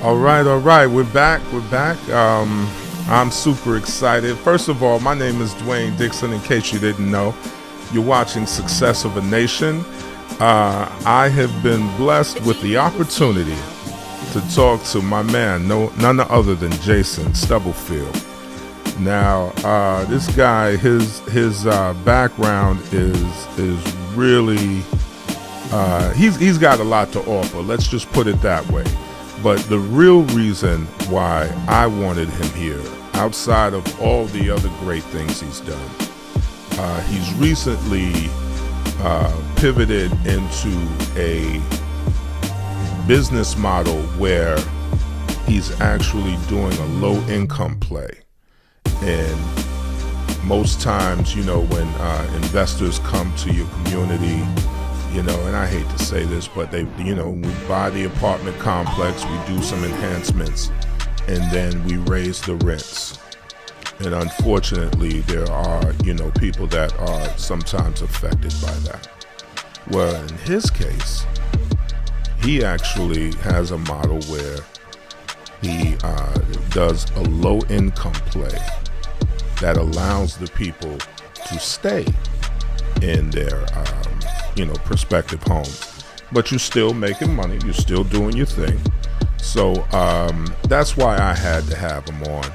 All right. We're back. I'm super excited. First of all, my name is Dwayne Dixon. In case you didn't know, you're watching Success of a Nation. I have been blessed with the opportunity to talk to my man, none other than Jason Stubblefield. Now, this guy, his background is really he's got a lot to offer. Let's just put it that way. But the real reason why I wanted him here, outside of all the other great things he's done, he's recently pivoted into a business model where he's actually doing a low-income play. And most times, when investors come to your community, and I hate to say this, but we buy the apartment complex, we do some enhancements, and then we raise the rents. And unfortunately, there are, people that are sometimes affected by that. Well, in his case, he actually has a model where he does a low-income play that allows the people to stay in their prospective homes, but you're still making money, you're still doing your thing. So that's why I had to have him on.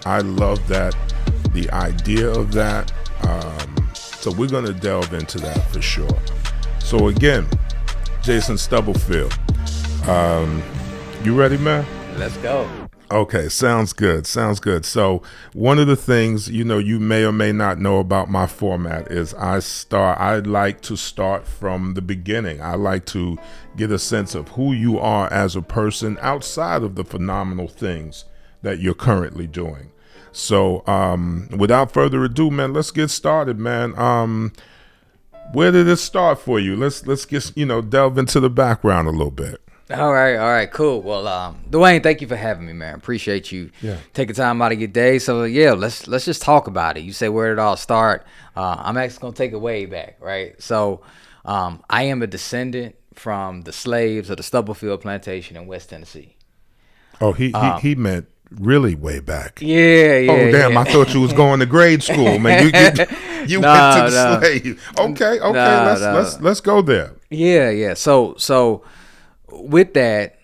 I love that, the idea of that. So we're going to delve into that for sure. So again, Jason Stubblefield, you ready, man? Let's go. Okay, sounds good. So one of the things, you may or may not know about my format is I like to start from the beginning. I like to get a sense of who you are as a person outside of the phenomenal things that you're currently doing. So without further ado, man, let's get started, man. Where did it start for you? Let's just, delve into the background a little bit. All right, cool. Well, Dwayne, thank you for having me, man. Appreciate you taking time out of your day. So let's just talk about it. You say where did it all start? I'm actually gonna take it way back, right? So, I am a descendant from the slaves of the Stubblefield plantation in West Tennessee. Oh, he meant really way back. Yeah. Oh, damn! Yeah. I thought you was going to grade school, man. You went to the slave. Okay. Let's go there. Yeah. So. With that,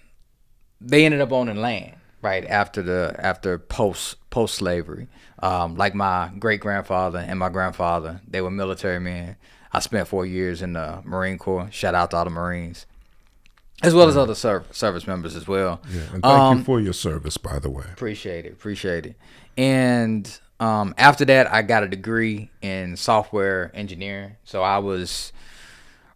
they ended up owning land right after post slavery. Like my great grandfather and my grandfather, they were military men. I spent 4 years in the Marine Corps. Shout out to all the Marines, as well as other service members as well. Yeah, and thank you for your service, by the way. Appreciate it. And after that, I got a degree in software engineering. So I was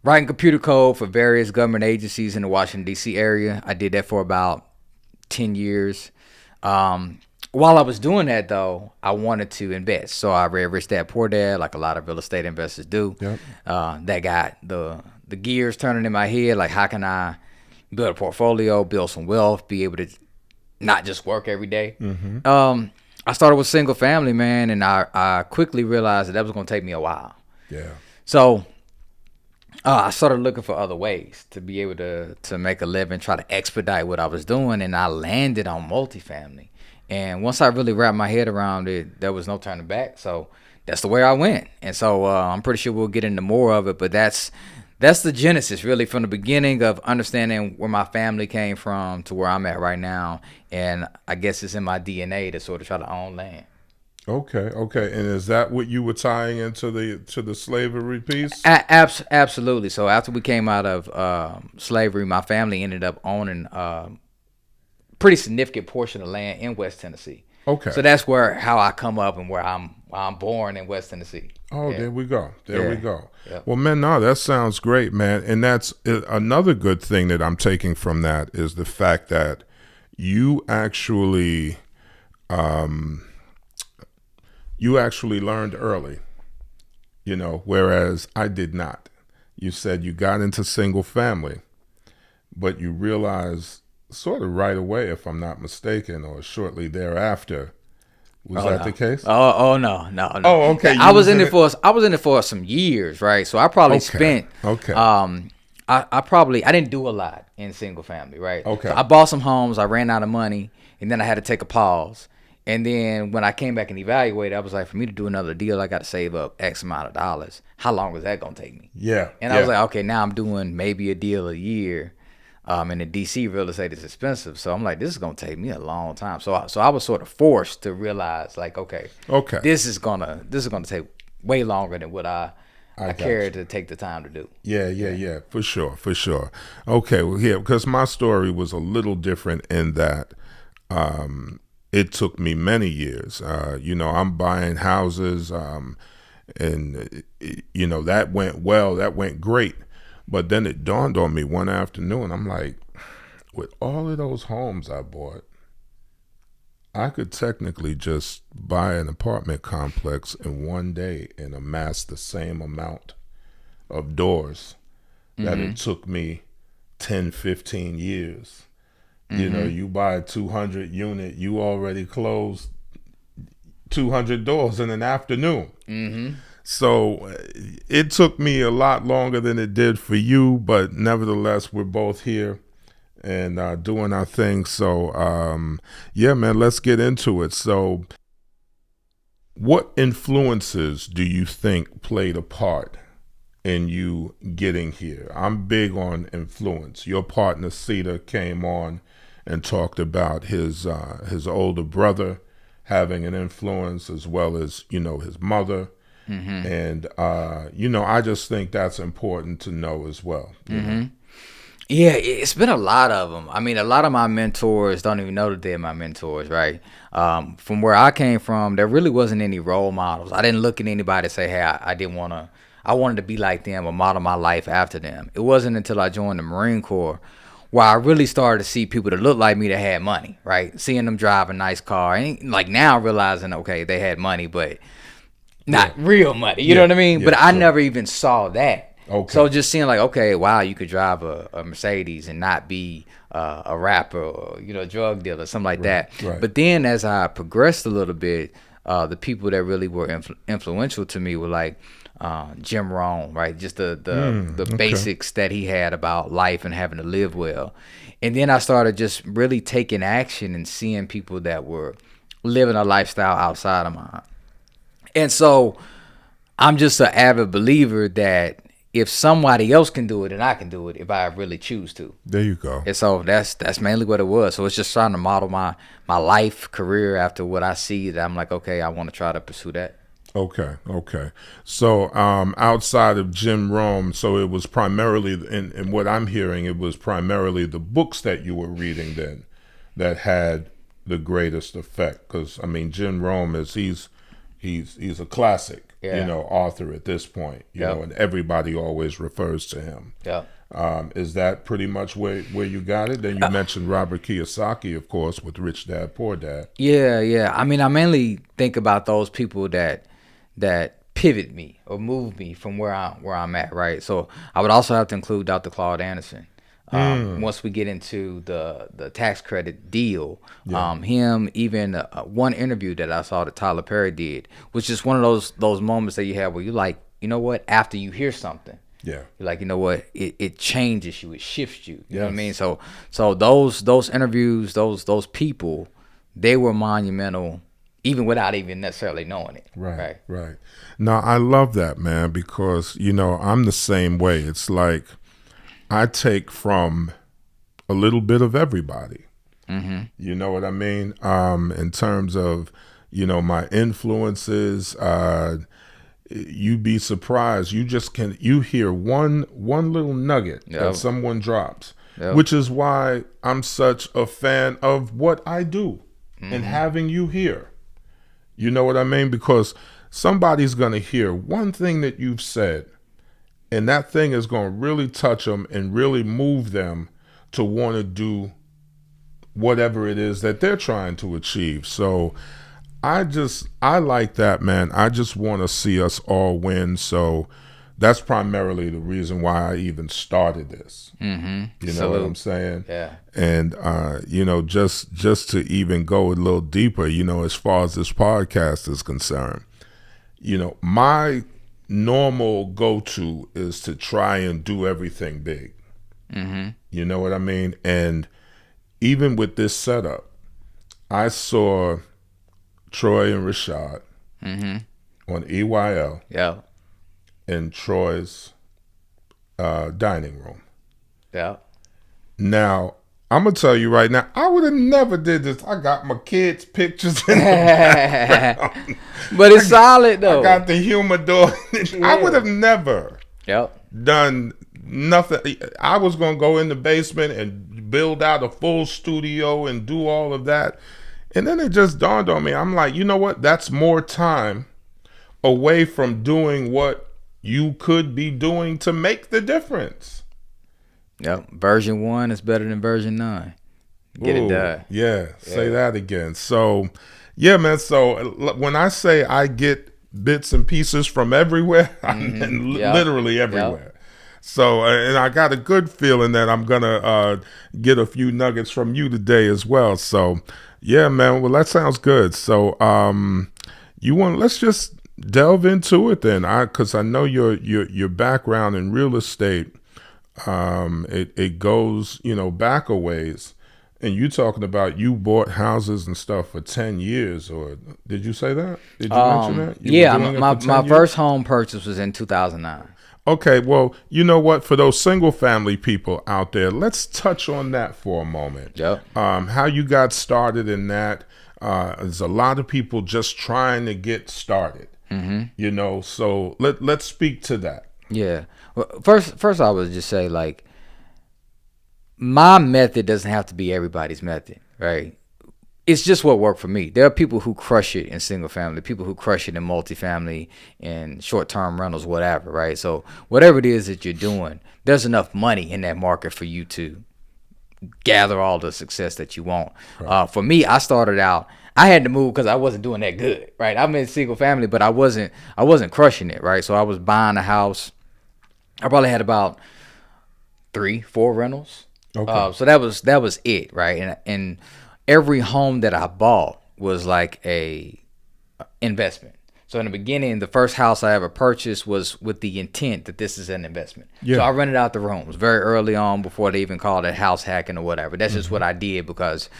writing computer code for various government agencies in the Washington, D.C. area. I did that for about 10 years. While I was doing that, though, I wanted to invest. So I read Rich Dad, Poor Dad, like a lot of real estate investors do. Yep. That got the gears turning in my head, like how can I build a portfolio, build some wealth, be able to not just work every day. Mm-hmm. I started with single family, man, and I quickly realized that was going to take me a while. Yeah. So I started looking for other ways to be able to make a living, try to expedite what I was doing, and I landed on multifamily. And once I really wrapped my head around it, there was no turning back. So that's the way I went. And so I'm pretty sure we'll get into more of it, but that's the genesis, really, from the beginning of understanding where my family came from to where I'm at right now. And I guess it's in my DNA to sort of try to own land. Okay. And is that what you were tying into the slavery piece? Absolutely. So after we came out of slavery, my family ended up owning a pretty significant portion of land in West Tennessee. Okay. So that's how I come up and where I'm born in West Tennessee. Oh, yeah. There we go. Yeah. Well, man, no, that sounds great, man. And that's another good thing that I'm taking from that is the fact that you actually learned early, whereas I did not. You said you got into single family, but you realized sort of right away, if I'm not mistaken, or shortly thereafter. Was that the case? Oh no. Oh, okay. I was in it for some years, right? So I probably spent I didn't do a lot in single family, right? Okay. So I bought some homes, I ran out of money, and then I had to take a pause. And then when I came back and evaluated, I was like, for me to do another deal, I got to save up X amount of dollars. How long is that gonna take me? Yeah. And I was like, okay, now I'm doing maybe a deal a year. And the DC real estate is expensive, so I'm like, this is gonna take me a long time. So I was sort of forced to realize, like, okay, this is gonna take way longer than what I cared to take the time to do. Yeah, for sure. Okay, well, yeah, because my story was a little different in that it took me many years. I'm buying houses, and that went well, that went great. But then it dawned on me one afternoon, I'm like, with all of those homes I bought, I could technically just buy an apartment complex in one day and amass the same amount of doors that it took me 10, 15 years. You buy a 200 unit, you already closed 200 doors in an afternoon. So it took me a lot longer than it did for you, but nevertheless, we're both here and doing our thing. So, yeah, man, let's get into it. So what influences do you think played a part in you getting here? I'm big on influence. Your partner, Cedar, came on and talked about his older brother having an influence, as well as, his mother. And, I just think that's important to know as well. You know? Yeah, it's been a lot of them. I mean, a lot of my mentors don't even know that they're my mentors, right? From where I came from, there really wasn't any role models. I didn't look at anybody and say, hey, I wanted to be like them or model my life after them. It wasn't until I joined the Marine Corps where I really started to see people that looked like me that had money, right? Seeing them drive a nice car. And like now realizing, okay, they had money, but not real money. You know what I mean? Yeah, but I never even saw that. Okay. So just seeing like, okay, wow, you could drive a Mercedes and not be a rapper or, drug dealer, something like that. Right. But then as I progressed a little bit, the people that really were influential to me were like Jim Rohn, right? Just the basics that he had about life and having to live well. And then I started just really taking action and seeing people that were living a lifestyle outside of mine. And so I'm just an avid believer that if somebody else can do it, then I can do it if I really choose to. There you go. And so that's mainly what it was. So it's just trying to model my life, career after what I see that I'm like, okay, I want to try to pursue that. Okay. So outside of Jim Rohn, so it was primarily, in what I'm hearing, it was primarily the books that you were reading then that had the greatest effect. Because, I mean, Jim Rohn he's a classic, author at this point, know, and everybody always refers to him. Yeah. Is that pretty much where you got it? Then you mentioned Robert Kiyosaki, of course, with Rich Dad, Poor Dad. Yeah. I mean, I mainly think about those people that pivot me or move me from where I'm at, right? So I would also have to include Dr. Claude Anderson. Once we get into the tax credit deal, him, even one interview that I saw that Tyler Perry did was just one of those moments that you have where you're like, you know what, after you hear something, you're like, you know what, it changes you, it shifts you. You know what I mean? So those interviews, those people, they were monumental, even without even necessarily knowing it. Right. Now, I love that, man, because, I'm the same way. It's like I take from a little bit of everybody. You know what I mean? In terms of, my influences, you'd be surprised. You hear one little nugget that someone drops, which is why I'm such a fan of what I do and having you here. You know what I mean? Because somebody's going to hear one thing that you've said, and that thing is going to really touch them and really move them to want to do whatever it is that they're trying to achieve. So I like that, man. I just want to see us all win. So that's primarily the reason why I even started this. You know what I'm saying? Yeah. And, just to even go a little deeper, as far as this podcast is concerned, my normal go-to is to try and do everything big. You know what I mean? And even with this setup, I saw Troy and Rashad on EYL Yeah. in Troy's dining room. Yeah. Now, I'm gonna tell you right now, I would have never did this. I got my kids' pictures in the background. But it's solid though. I got the humidor. I would have never done nothing. I was gonna go in the basement and build out a full studio and do all of that. And then it just dawned on me. I'm like, you know what? That's more time away from doing what you could be doing to make the difference. Yep. Version 1 is better than version 9. Get it done. Yeah. Say that again. So, yeah, man. So when I say I get bits and pieces from everywhere, I mean literally everywhere. Yep. So, and I got a good feeling that I'm going to get a few nuggets from you today as well. So, yeah, man. Well, that sounds good. So, let's just delve into it then. Because I know your background in real estate, it goes, back a ways. And you talking about you bought houses and stuff for 10 years, or did you say that? Did you mention that? My first home purchase was in 2009. Okay, well, you know what? For those single family people out there, let's touch on that for a moment. Yep. How you got started in that. There's a lot of people just trying to get started, so let's speak to that. Yeah. Well, first I would just say, like, my method doesn't have to be everybody's method, right? It's just what worked for me. There are people who crush it in single family, people who crush it in multifamily and short-term rentals, whatever, right? So whatever it is that you're doing, there's enough money in that market for you to gather all the success that you want. Right. For me, I started out, I had to move because I wasn't doing that good, right? I'm in single family, but I wasn't crushing it, right? So I was buying a house. I probably had about 3-4 rentals. Okay. So that was it, right? And every home that I bought was like a investment. So in the beginning, the first house I ever purchased was with the intent that this is an investment. Yeah. So I rented out the rooms very early on before they even called it house hacking or whatever. That's just what I did because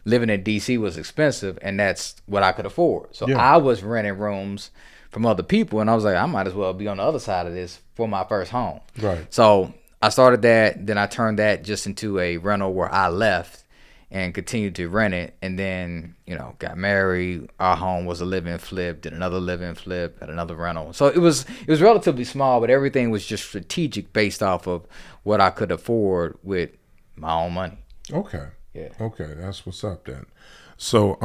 living in DC was expensive and that's what I could afford. So I was renting rooms from other people and I was like, I might as well be on the other side of this for my first home. Right. So I started that, then I turned that just into a rental where I left and continued to rent it, and then, got married. Our home was a live-in flip, did another live-in flip, had another rental. So it was relatively small, but everything was just strategic based off of what I could afford with my own money. Okay. Yeah. Okay, that's what's up then. So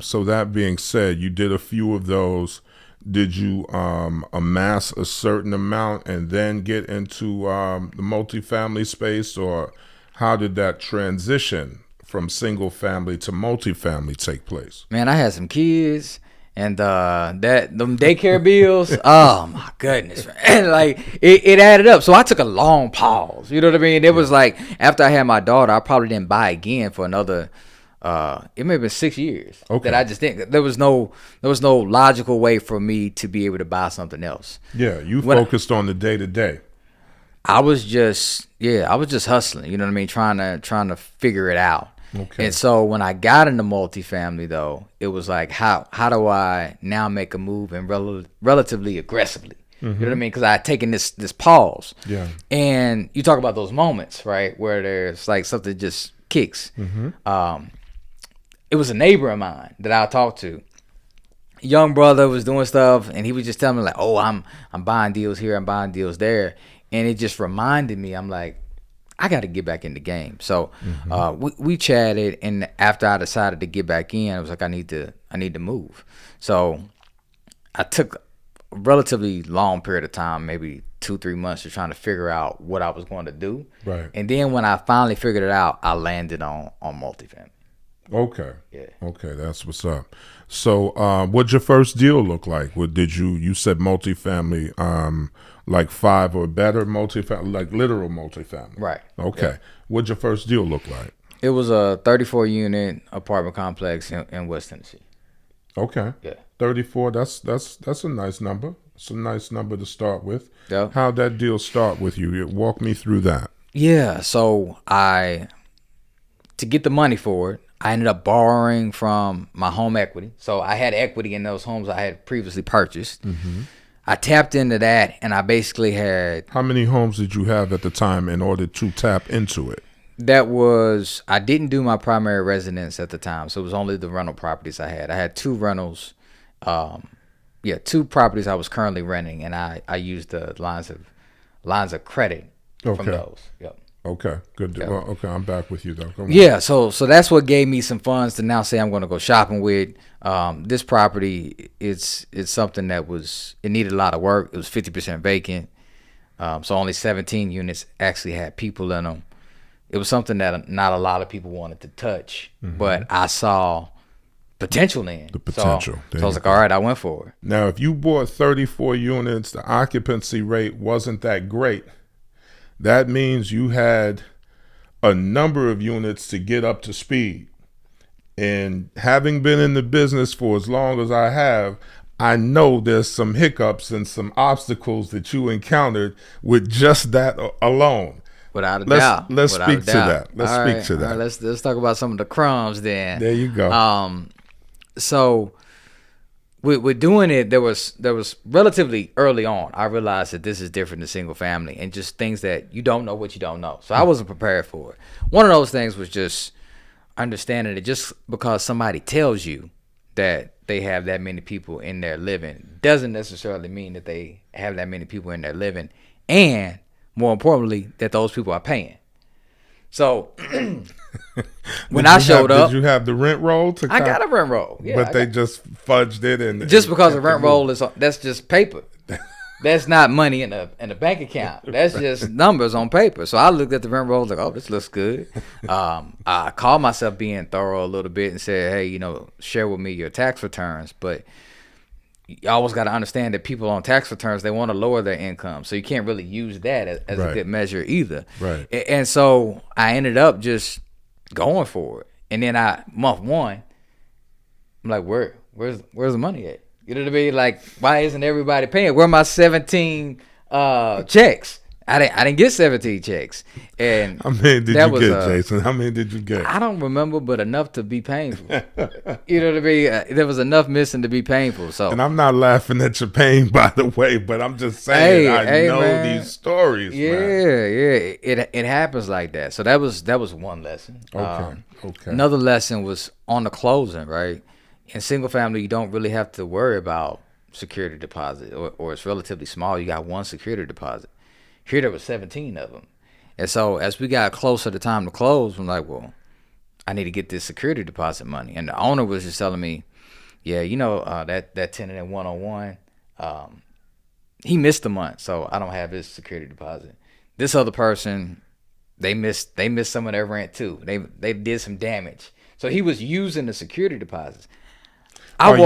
so that being said, you did a few of those. Did you amass a certain amount and then get into the multifamily space, or how did that transition from single family to multifamily take place? Man, I had some kids and them daycare bills. Oh my goodness, man. Like it added up. So I took a long pause. You know what I mean? It was like after I had my daughter, I probably didn't buy again for another. It may have been 6 years that I just didn't. There was no logical way for me to be able to buy something else. Yeah, you focused on the day to day. I was just hustling. You know what I mean? Trying to figure it out. Okay. And so when I got into multifamily, though, it was like, how do I now make a move and relatively aggressively? You know what I mean? Because I had taken this pause. Yeah. And you talk about those moments, right, where there's like something just kicks. It was a neighbor of mine that I talked to. Young brother was doing stuff, and he was just telling me like, "Oh, I'm buying deals here, I'm buying deals there," and it just reminded me. I'm like, I got to get back in the game. So we chatted, and after I decided to get back in, I was like, I need to move. So I took a relatively long period of time, maybe 2-3 months, to trying to figure out what I was going to do. Right. And then when I finally figured it out, I landed on multifamily. Okay. Yeah. Okay, that's what's up. So, what'd your first deal look like? What did you said multifamily, like 5 or better multifamily, like literal multifamily? Right. Okay. Yeah. What'd your first deal look like? It was a 34-unit apartment complex in West Tennessee. Okay. Yeah. 34. That's a nice number. It's a nice number to start with. Yeah. How'd that deal start with you? Walk me through that. Yeah, so to get the money for it, I ended up borrowing from my home equity. So I had equity in those homes I had previously purchased. I tapped into that, and I basically had How many homes did you have at the time in order to tap into it? I didn't do my primary residence at the time, so it was only the rental properties I had. I had two rentals, two properties I was currently renting, and I used the lines of credit from Okay. those. Yep. Okay, good. Yep. Well, okay, I'm back with you though. Come on. Yeah, so that's what gave me some funds to now say I'm going to go shopping with. This property, it's something that it needed a lot of work. It was 50% vacant, so only 17 units actually had people in them. It was something that not a lot of people wanted to touch, but I saw potential in. The potential. So I was like, all right, I went for it. Now, if you bought 34 units, the occupancy rate wasn't that great. That means you had a number of units to get up to speed. And having been in the business for as long as I have, I know there's some hiccups and some obstacles that you encountered with just that alone. Without a doubt. Let's Without speak a to doubt. that. Let's All speak right, to all that. right, let's talk about some of the crumbs then. There you go. So with doing it, there was relatively early on, I realized that this is different than single family and just things that you don't know what you don't know. So I wasn't prepared for it. One of those things was just understanding that just because somebody tells you that they have that many people in their living doesn't necessarily mean that they have that many people in their living, and more importantly, that those people are paying. So when I showed up, did you have the rent roll to? I got a rent roll. Yeah, but they just fudged it and just because a rent roll that's just paper. That's not money in a bank account. That's just numbers on paper. So I looked at the rent roll like, oh, this looks good. I called myself being thorough a little bit and said, hey, share with me your tax returns. But you always got to understand that people on tax returns, they want to lower their income. So you can't really use that as a good measure either. Right. And so I ended up just going for it. And then month one, I'm like, where's the money at? You know what I mean? Like, why isn't everybody paying? Where are my 17 checks? I didn't get 17 checks. And how many did you get, Jason? How many did you get? I don't remember, but enough to be painful. You know what I mean? There was enough missing to be painful. So, and I'm not laughing at your pain, by the way, but I'm just saying I know man. These stories. Yeah, man. It happens like that. So that was one lesson. Okay. Another lesson was on the closing, right? In single family, you don't really have to worry about security deposit, or it's relatively small. You got one security deposit. Here there was 17 of them. And so as we got closer to time to close, I'm like, well, I need to get this security deposit money. And the owner was just telling me, yeah, that tenant in 101, he missed a month, so I don't have his security deposit. This other person, they missed some of their rent too. They did some damage. So he was using the security deposits. Are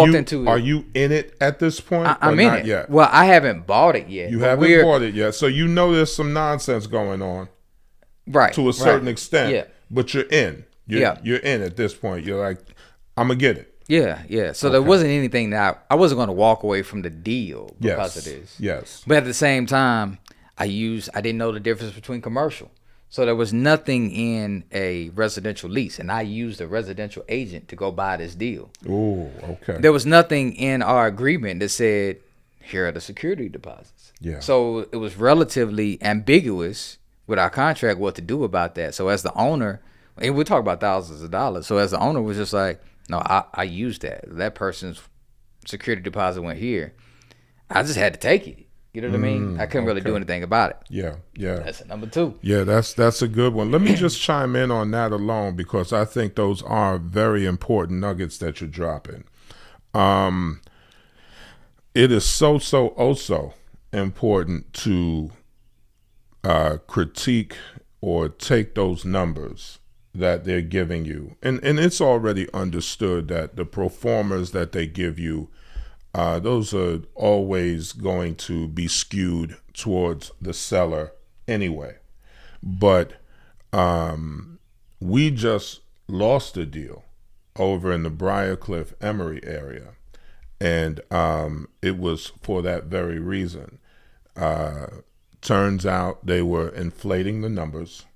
you in it at this point? I'm in it. Yet? Well, I haven't bought it yet. You haven't bought it yet. So you know there's some nonsense going on. Right. To a certain extent. Yeah. But you're in. You're in at this point. You're like, I'm going to get it. Yeah. So there wasn't anything that I wasn't going to walk away from the deal because of this. Yes. But at the same time, I didn't know the difference between commercial. So there was nothing in a residential lease, and I used a residential agent to go buy this deal. Oh, okay. There was nothing in our agreement that said, here are the security deposits. Yeah. So it was relatively ambiguous with our contract what to do about that. So as the owner, and we're talking about thousands of dollars. So as the owner was just like, no, I used that. That person's security deposit went here. I just had to take it. You know what I mean? I couldn't really do anything about it. Yeah. That's number two. Yeah, that's a good one. Let me just chime in on that alone, because I think those are very important nuggets that you're dropping. It is so important to critique or take those numbers that they're giving you. And it's already understood that the pro formas that they give you, those are always going to be skewed towards the seller anyway. But we just lost a deal over in the Briarcliff Emory area. And it was for that very reason. Turns out they were inflating the numbers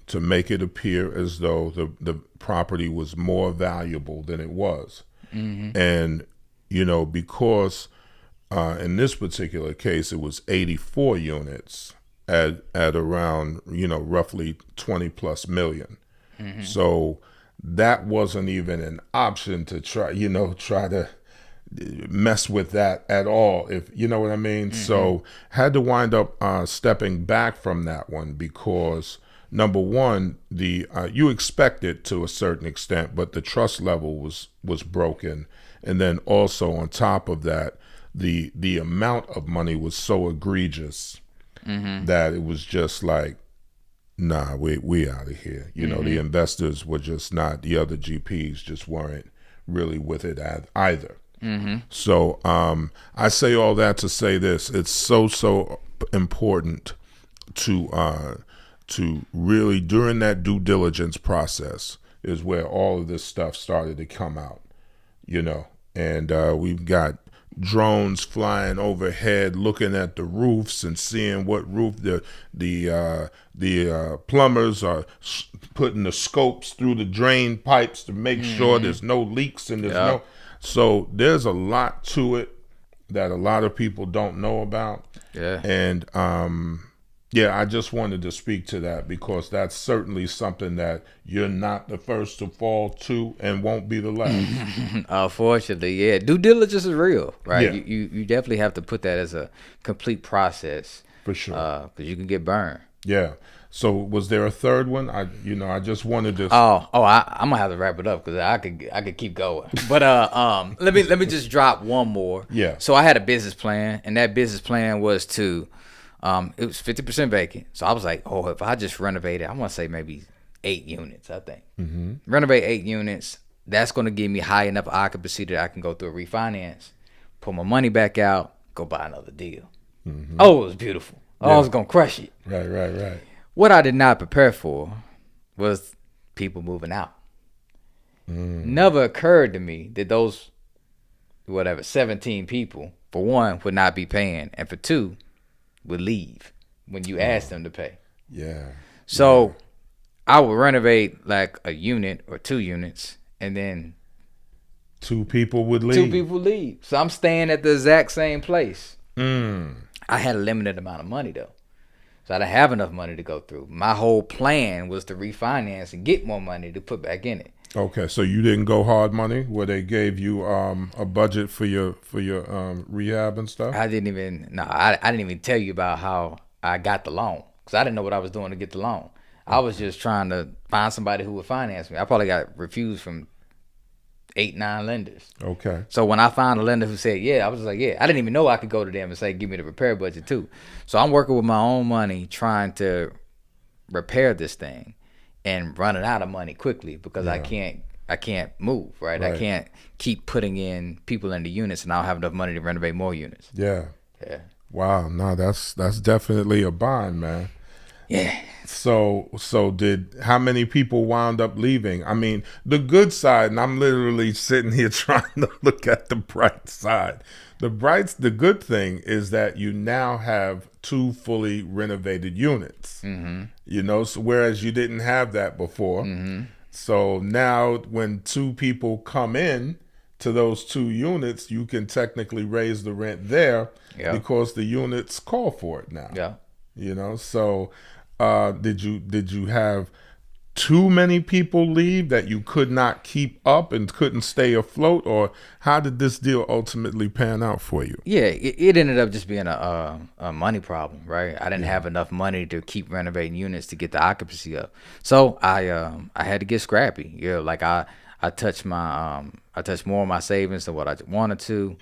to make it appear as though the property was more valuable than it was. And, because in this particular case, it was 84 units at around, roughly 20 plus million. So that wasn't even an option to try to mess with that at all, if you know what I mean. So had to wind up stepping back from that one because number one, the you expect it to a certain extent, but the trust level was broken, and then also on top of that, the amount of money was so egregious that it was just like, nah, we out of here. The investors were just not, the other GPs just weren't really with it either. So I say all that to say this: it's so important to really, during that due diligence process is where all of this stuff started to come out, and we've got drones flying overhead looking at the roofs and seeing what roof the plumbers are putting the scopes through the drain pipes to make sure there's no leaks and so there's a lot to it that a lot of people don't know about. And I just wanted to speak to that because that's certainly something that you're not the first to fall to and won't be the last. Unfortunately, yeah. Due diligence is real, right? Yeah. You definitely have to put that as a complete process. For sure. Because you can get burned. Yeah. So was there a third one? I just wanted to. I'm gonna have to wrap it up because I could keep going. But let me just drop one more. Yeah. So I had a business plan, and that business plan was to, it was 50% vacant. So I was like, if I just renovate it, I want to say maybe 8 units. I think renovate 8 units. That's gonna give me high enough occupancy that I can go through a refinance, pull my money back out, go buy another deal. Oh, it was beautiful. I was gonna crush it. Right. What I did not prepare for was people moving out. Never occurred to me that those 17 people, for one, would not be paying, and for two, would leave when you asked them to pay. Yeah. So I would renovate like a unit or 2 units, and then 2 people would leave. 2 people leave. So I'm staying at the exact same place. I had a limited amount of money though. So I didn't have enough money to go through. My whole plan was to refinance and get more money to put back in it. Okay, so you didn't go hard money where they gave you a budget for your rehab and stuff? I didn't even tell you about how I got the loan because I didn't know what I was doing to get the loan. I was just trying to find somebody who would finance me. I probably got refused from 8-9 lenders. Okay. So when I found a lender who said, I was just like, I didn't even know I could go to them and say, give me the repair budget too. So I'm working with my own money trying to repair this thing and running out of money quickly because I can't move, right? I can't keep putting in people into units and I don't have enough money to renovate more units. Yeah. Yeah. Wow. No, that's definitely a bind, man. Yeah. So how many people wound up leaving? I mean, the good side, and I'm literally sitting here trying to look at the bright side. The good thing is that you now have 2 fully renovated units. So whereas you didn't have that before. So now when 2 people come in to those 2 units, you can technically raise the rent there because the units call for it now. Yeah. So did you have too many people leave that you could not keep up and couldn't stay afloat, or how did this deal ultimately pan out for you? Yeah, it ended up just being a money problem, right? I didn't have enough money to keep renovating units to get the occupancy up, so I had to get scrappy. Like I touched I touched more of my savings than what I wanted to.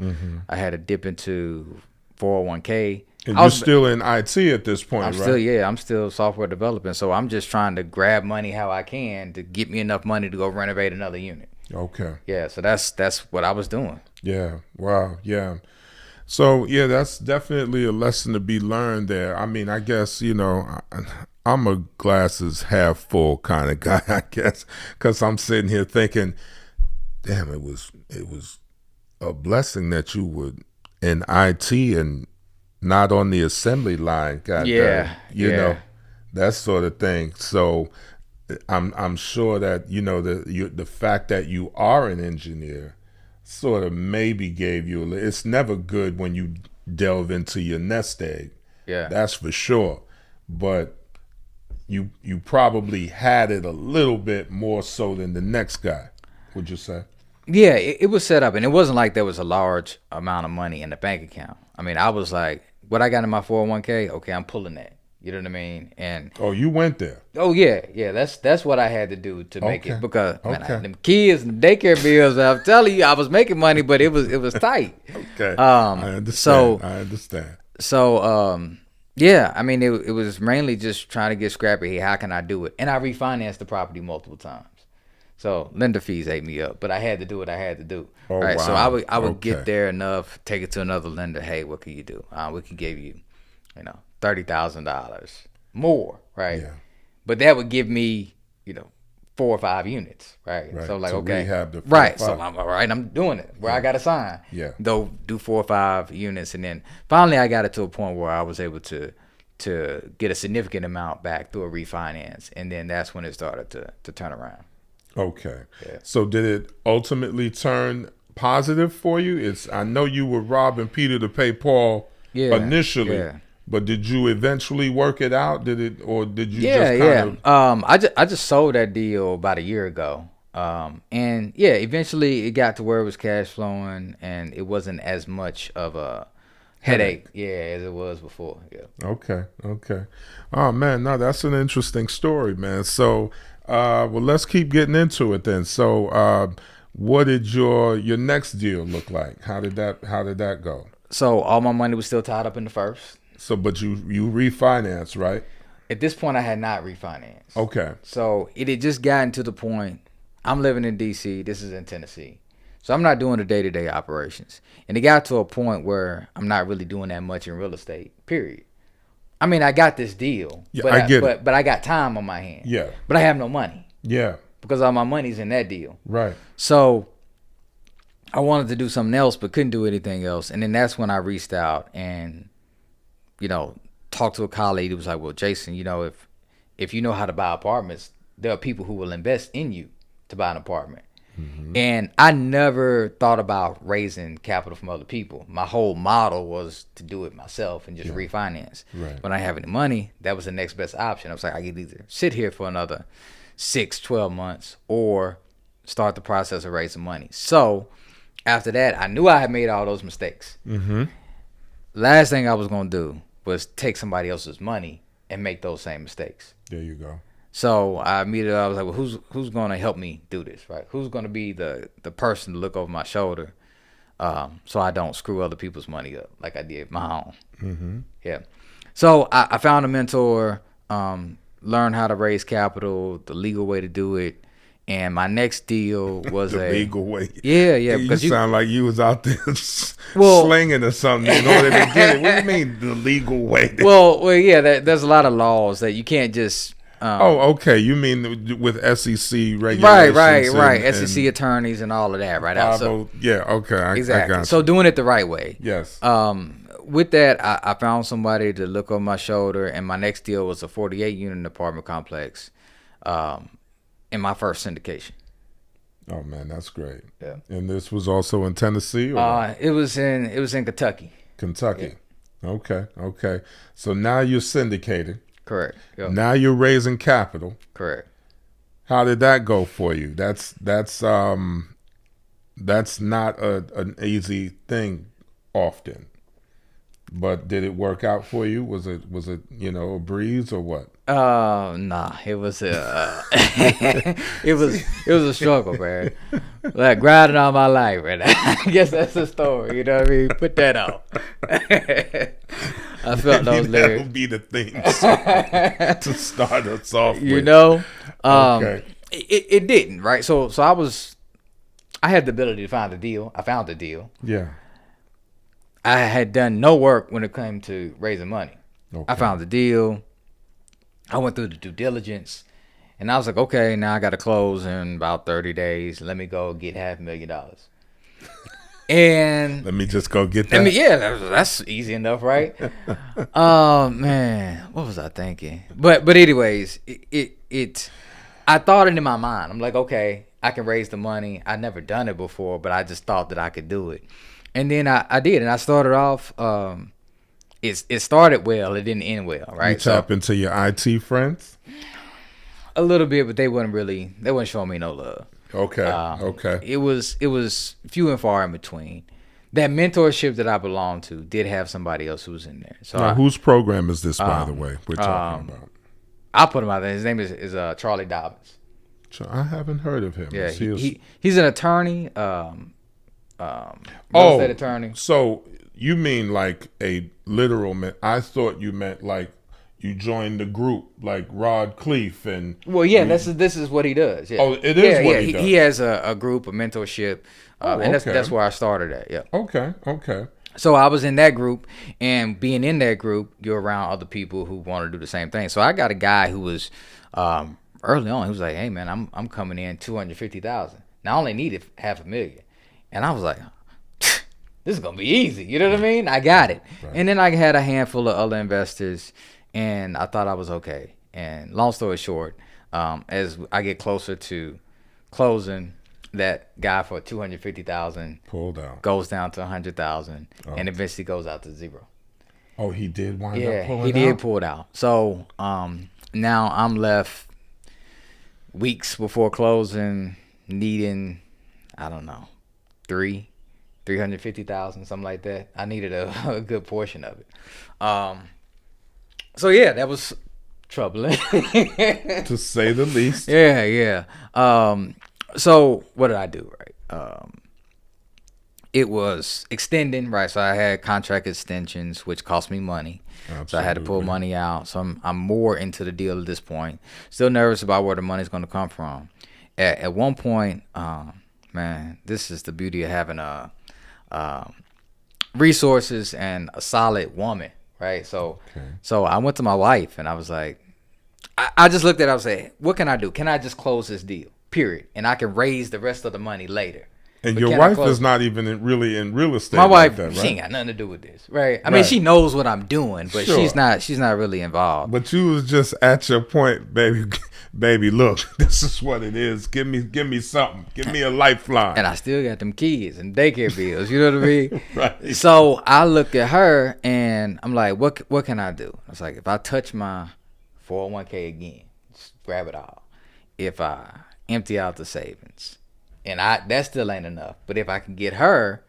I had to dip into 401k. And you're still in IT at this point, right? I'm still software developing. So I'm just trying to grab money how I can to get me enough money to go renovate another unit. Okay. Yeah, so that's what I was doing. Yeah. Wow. Yeah. So that's definitely a lesson to be learned there. I mean, I guess, I'm a glasses half full kind of guy, I guess, because I'm sitting here thinking, damn, it was a blessing that you would in IT and not on the assembly line. God Yeah, you know, yeah. that sort of thing. So I'm sure that the fact that you are an engineer sort of maybe gave you it's never good when you delve into your nest egg. Yeah. That's for sure. But you probably had it a little bit more so than the next guy, would you say? Yeah, it was set up, and it wasn't like there was a large amount of money in the bank account. I mean, I was like, what I got in my 401k, okay, I'm pulling that. You know what I mean? And Oh, you went there. oh yeah, that's what I had to do to make Okay. it because man, Okay. them kids and daycare bills. I'm telling you, I was making money, but it was tight. Okay. I understand. So I understand. yeah, I mean, it was mainly just trying to get scrappy. Hey, how can I do it? And I refinanced the property multiple times. So lender fees ate me up, but I had to do what I had to do. Oh, Right. So wow. I would Okay. get there enough, take it to another lender. Hey, what can you do? We can give you, $30,000 more, right? Yeah. But that would give me, 4 or 5 units, right? Right. So like, To okay, rehab the 4 or right. So 5. I'm all right. I'm doing it where I got to sign. Yeah. Go do 4 or 5 units, and then finally I got it to a point where I was able to get a significant amount back through a refinance, and then that's when it started to turn around. Okay. Yeah. So did it ultimately turn positive for you? I know you were robbing Peter to pay Paul initially, yeah. but did you eventually work it out? Did you Yeah, just kind of I just sold that deal about a year ago. And yeah, eventually it got to where it was cash flowing and it wasn't as much of a headache, as it was before. Yeah. Okay. Oh man, no, that's an interesting story, man. So well, let's keep getting into it then. So what did your next deal look like? How did that go? So all my money was still tied up in the first. So but you refinanced, right? At this point I had not refinanced. Okay. So it had just gotten to the point. I'm living in DC, this is in Tennessee. So I'm not doing the day-to-day operations. And it got to a point where I'm not really doing that much in real estate, period. I mean, I got this deal, Yeah, but I get it. But I got time on my hands. Yeah. But I have no money Yeah. because all my money's in that deal. Right. So I wanted to do something else, but couldn't do anything else. And then that's when I reached out and, talked to a colleague who was like, well, Jason, if you know how to buy apartments, there are people who will invest in you to buy an apartment. Mm-hmm. And I never thought about raising capital from other people. My whole model was to do it myself and just refinance. Right. When I have any money, that was the next best option. I was like, I could either sit here for another 6-12 months or start the process of raising money. So after that, I knew I had made all those mistakes. Mm-hmm. Last thing I was going to do was take somebody else's money and make those same mistakes. There you go. So I was like, well, who's going to help me do this, right? Who's going to be the person to look over my shoulder so I don't screw other people's money up like I did my own. Mm-hmm. Yeah. So I found a mentor, learned how to raise capital, the legal way to do it. And my next deal was The legal way. Yeah. You Because sound like you was out there slinging or something in order to get it. What do you mean the legal way? Well, yeah. There's a lot of laws that you can't just. Okay. You mean with SEC regulations? Right. SEC attorneys and all of that, right? Yeah. Okay. Exactly. I got you. So doing it the right way. Yes. With that, I found somebody to look over my shoulder, and my next deal was a 48-unit apartment complex. In my first syndication. Oh man, that's great. Yeah. And this was also in Tennessee, or it was in Kentucky. Kentucky. Yeah. Okay. So now you're syndicated. Correct. Yep. Now you're raising capital. Correct. How did that go for you? That's not an easy thing often. But did it work out for you? Was it a breeze or what? Nah. It was it was a struggle, man. Like grinding all my life, man. I guess that's the story. You know what I mean? Put that out. I felt those lyrics. That would be the thing to start us off with. Okay. It didn't, right? So I had the ability to find a deal. I found the deal. Yeah. I had done no work when it came to raising money. Okay. I found the deal. I went through the due diligence, and I was like, okay, now I got to close in about 30 days. Let me go get $500,000. And let me just go get that. That's easy enough, right? Oh man, what was I thinking? But anyways, I thought it in my mind. I'm like, okay, I can raise the money. I never done it before, but I just thought that I could do it. And then I did, and I started off. It started well. It didn't end well, right? You tap into your IT friends a little bit, but they weren't showing me no love. Okay. Okay. It was few and far in between. That mentorship that I belonged to did have somebody else who was in there. So now, whose program is this, by the way, we're talking about? I'll put him out there. His name is Charlie Dobbins. I haven't heard of him. Yeah, he's an attorney, real estate attorney. So you mean like a literal man? I thought you meant like you joined the group, like Rod Cleef and. Well, yeah, this is what he does. Yeah. Oh, it is what he does. He has a group of mentorship, and that's where I started at. Yeah. Okay. So I was in that group, and being in that group, you're around other people who want to do the same thing. So I got a guy who was early on. He was like, "Hey man, I'm coming in $250,000. Now I only needed $500,000," and I was like, "This is gonna be easy." You know what I mean? I got it. Right. And then I had a handful of other investors, and I thought I was okay. And long story short, as I get closer to closing, that guy for $250,000 pulled out, goes down to $100,000, and eventually goes out to zero. Oh, he did wind up pulling out? Yeah, he did pull it out. So now I'm left weeks before closing, needing, I don't know, $350,000, something like that. I needed a good portion of it. So yeah, that was troubling, to say the least. Yeah. So what did I do? Right. It was extending, right? So I had contract extensions, which cost me money. Absolutely. So I had to pull money out. So I'm more into the deal at this point. Still nervous about where the money's going to come from. At one point, man, this is the beauty of having resources and a solid woman, right? So I went to my wife and I was like, I just looked at it. I was like, what can I do? Can I just close this deal? Period. And I can raise the rest of the money later. And your wife is not even really in real estate. My wife, like that, right? She ain't got nothing to do with this, right? I mean, she knows what I'm doing, but she's not really involved. But you was just at your point, baby. Baby, look, this is what it is. Give me something. Give me a lifeline. And I still got them kids and daycare bills. You know what I mean? Right. So I look at her and I'm like, what can I do? I was like, if I touch my 401k again, just grab it all. If I empty out the savings, and that still ain't enough. But if I can get her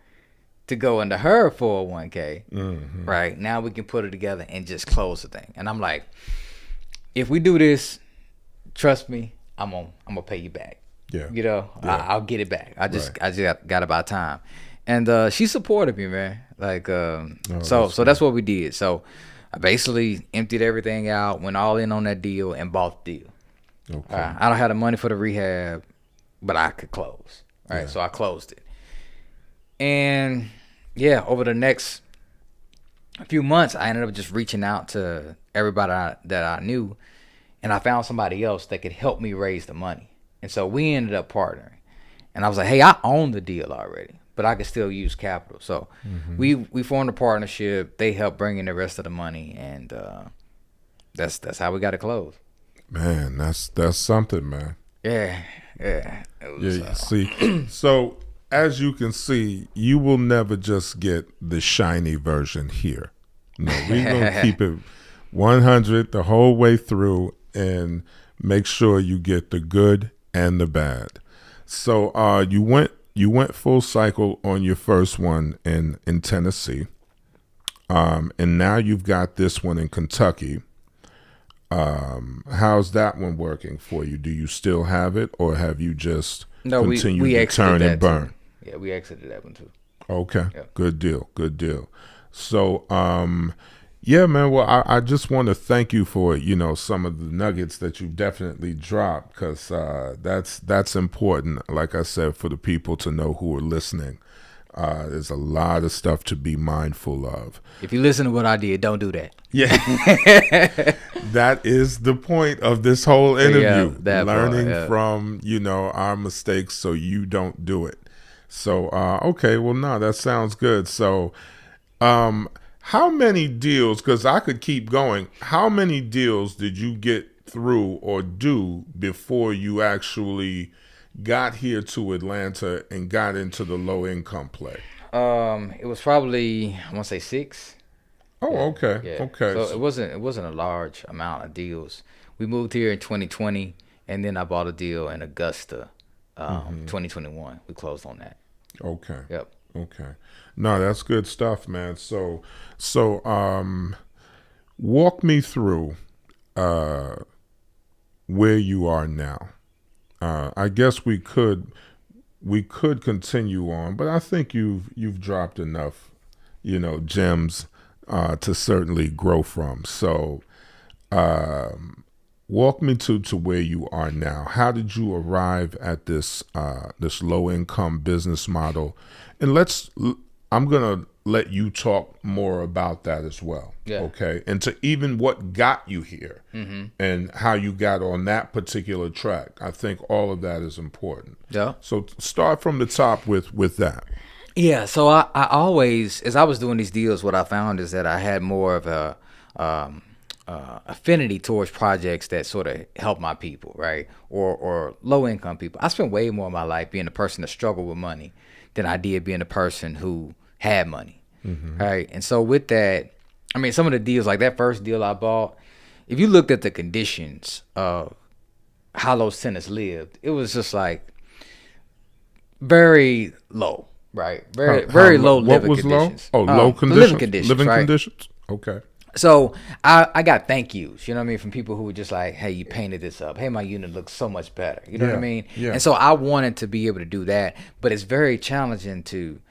to go into her 401k, right, now we can put it together and just close the thing. And I'm like, if we do this, trust me, I'm gonna pay you back. Yeah, you know, I'll get it back. I just got about time. And she supported me, man. Like, so that's what we did. So I basically emptied everything out, went all in on that deal, and bought the deal. Okay. I don't have the money for the rehab, but I could close. Right. Yeah. So I closed it. And yeah, over the next few months, I ended up just reaching out to everybody that I knew, and I found somebody else that could help me raise the money. And so we ended up partnering. And I was like, hey, I own the deal already, but I could still use capital. So we formed a partnership. They helped bring in the rest of the money, and that's how we got it closed. Man, that's something, man. Yeah. It was, see, so as you can see, you will never just get the shiny version here. No, we're going to keep it 100 the whole way through and make sure you get the good and the bad. So you went full cycle on your first one in Tennessee, and now you've got this one in Kentucky. How's that one working for you? Do you still have it, or have you just continued to turn and burn? Too. Yeah, we exited that one too. Okay, yeah. Good deal. So, yeah, man. Well, I just want to thank you for some of the nuggets that you definitely dropped, because that's important. Like I said, for the people to know who are listening. There's a lot of stuff to be mindful of. If you listen to what I did, don't do that. Yeah. That is the point of this whole interview. Learning from, our mistakes so you don't do it. So, okay, well, no, that sounds good. So, how many deals, because I could keep going, how many deals did you get through or do before you actually got here to Atlanta and got into the low income play? It was probably, I want to say 6. Oh, Yeah, okay, yeah. okay. So it wasn't a large amount of deals. We moved here in 2020, and then I bought a deal in Augusta, 2021. We closed on that. Okay. Yep. Okay. No, that's good stuff, man. So, walk me through where you are now. I guess we could continue on, but I think you've dropped enough, gems to certainly grow from. So, walk me to where you are now. How did you arrive at this low income business model? And I'm gonna let you talk more about that as well. Yeah. Okay. And to even what got you here and how you got on that particular track. I think all of that is important. Yeah. So start from the top with that. Yeah. So I always, as I was doing these deals, what I found is that I had more of a affinity towards projects that sort of help my people, right? Or low income people. I spent way more of my life being a person that struggled with money than I did being a person who had money, right? And so with that, I mean, some of the deals, like that first deal I bought, if you looked at the conditions of how those tenants lived, it was just like very low, right? Very low What living was conditions. low? Oh, low The conditions. living conditions, Living right? conditions. Okay. So I got thank yous, you know what I mean, from people who were just like, hey, you painted this up. Hey, my unit looks so much better. You know what I Yeah, mean? yeah. And so I wanted to be able to do that, but it's very challenging to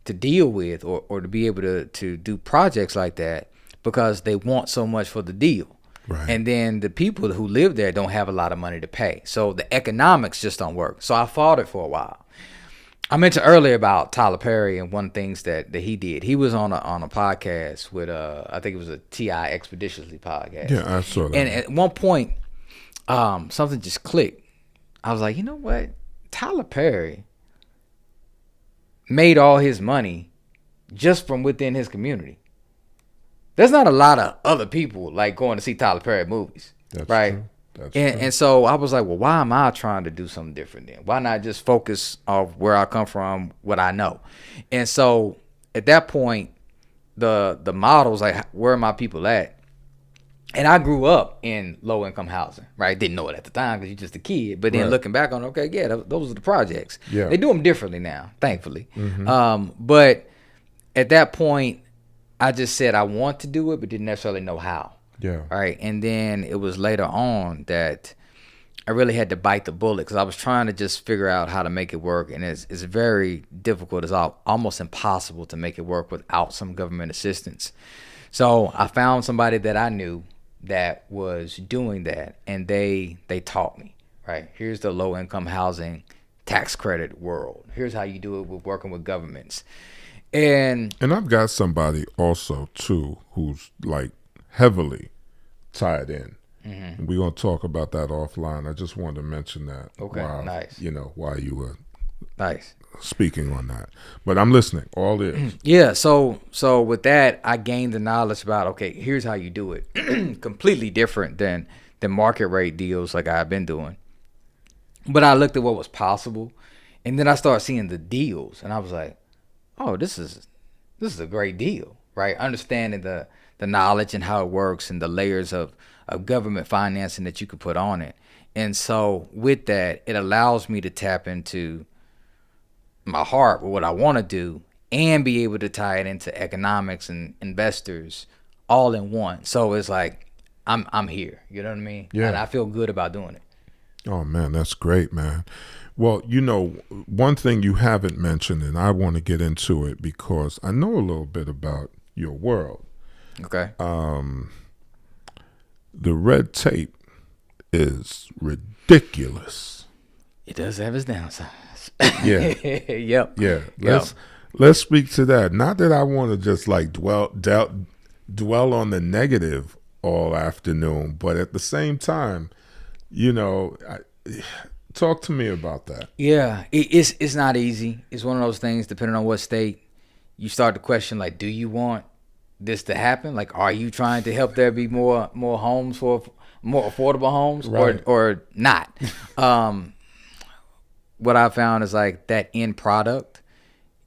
deal with or to be able to do projects like that because they want so much for the deal. Right. And then the people who live there don't have a lot of money to pay. So the economics just don't work. So I fought it for a while. I mentioned earlier about Tyler Perry and one of the things that he did. He was on a podcast with I think it was a T.I. Expeditiously podcast. Yeah, I saw that. And at one point, something just clicked. I was like, you know what? Tyler Perry made all his money just from within his community. There's not a lot of other people like going to see Tyler Perry movies. That's right? true. That's And, true. and so I was like, well, why am I trying to do something different then? Why not just focus on where I come from, what I know? And so at that point, the models, like, where are my people at? And I grew up in low income housing, right? Didn't know it at the time because you're just a kid. But then Right. looking back on, okay, yeah, those are the projects. Yeah. They do them differently now, thankfully. But at that point, I just said I want to do it, but didn't necessarily know how. Yeah. Right. And then it was later on that I really had to bite the bullet because I was trying to just figure out how to make it work. And it's very difficult. It's almost impossible to make it work without some government assistance. So I found somebody that I knew that was doing that. And they taught me, right? Here's the low income housing tax credit world. Here's how you do it with working with governments. And I've got somebody also too who's like heavily tied in. We're gonna talk about that offline. I just wanted to mention that. Okay, nice. While you were nice. speaking on that, but I'm listening. All ears. Yeah, so with that, I gained the knowledge about, okay, here's how you do it. Completely different than the market rate deals like I've been doing. But I looked at what was possible, and then I started seeing the deals, and I was like, oh, this is a great deal, right? Understanding the knowledge and how it works and the layers of government financing that you could put on it. And so with that, it allows me to tap into my heart with what I want to do and be able to tie it into economics and investors all in one. So it's like I'm here, you know what I mean? Yeah. And I feel good about doing it. Oh man, that's great, man. Well, one thing you haven't mentioned, and I want to get into it because I know a little bit about your world. Okay. The red tape is ridiculous. It does have its downsides. Yeah. Yep. Yeah. Yep. Let's speak to that. Not that I want to just like dwell on the negative all afternoon, but at the same time, Talk to me about that. Yeah, it's not easy. It's one of those things. Depending on what state, you start to question like, do you want this to happen? Like, are you trying to help there be more homes for more affordable homes, Right. or not? What I found is like that end product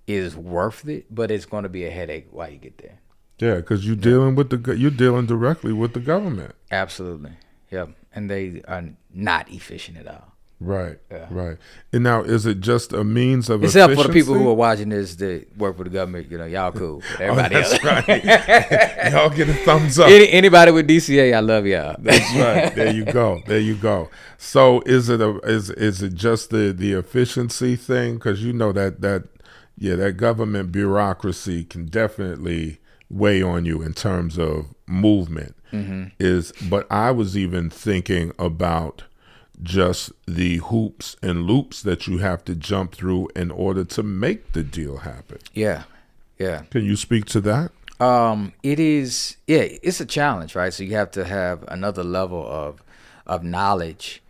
is worth it, but it's going to be a headache while you get there. Yeah, because you're dealing directly with the government. Absolutely. Yep. And they are not efficient at all. Right. Yeah. Right. And now, is it just a means of Except efficiency? for the people who are watching this that work for the government, y'all cool. But everybody that's else. right. Y'all get a thumbs up. Anybody with DCA, I love y'all. That's right. There you go. There you go. So is it just the efficiency thing? Because that government bureaucracy can definitely weigh on you in terms of movement. But I was even thinking about just the hoops and loops that you have to jump through in order to make the deal happen. Yeah. Can you speak to that? It's a challenge, right? So you have to have another level of knowledge.